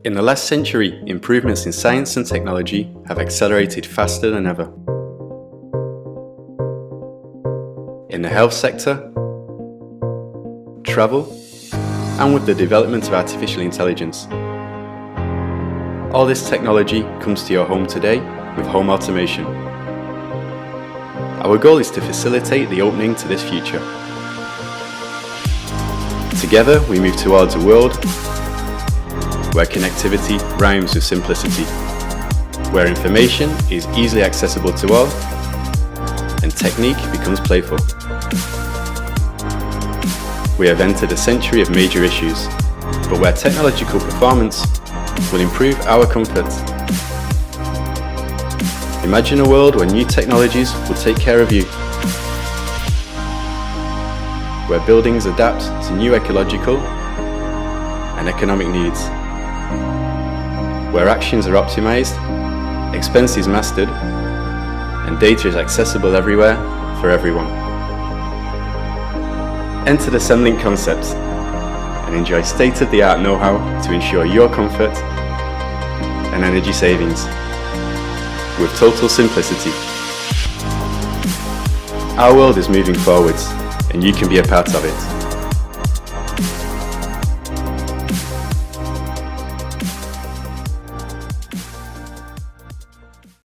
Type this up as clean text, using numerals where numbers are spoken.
In the last century, improvements in science and technology have accelerated faster than ever. In the health sector, travel, and with the development of artificial intelligence. All this technology comes to your home today with home automation. Our goal is to facilitate the opening to this future. Together, we move towards a world where connectivity rhymes with simplicity, where information is easily accessible to all, and technique becomes playful. We have entered a century of major issues, but where technological performance will improve our comfort. Imagine a world where new technologies will take care of you, where buildings adapt to new ecological and economic needs, where actions are optimized, expenses mastered, and data is accessible everywhere for everyone. Enter the Semlink concept and enjoy state-of-the-art know-how to ensure your comfort and energy savings with total simplicity. Our world is moving forwards, and you can be a part of it.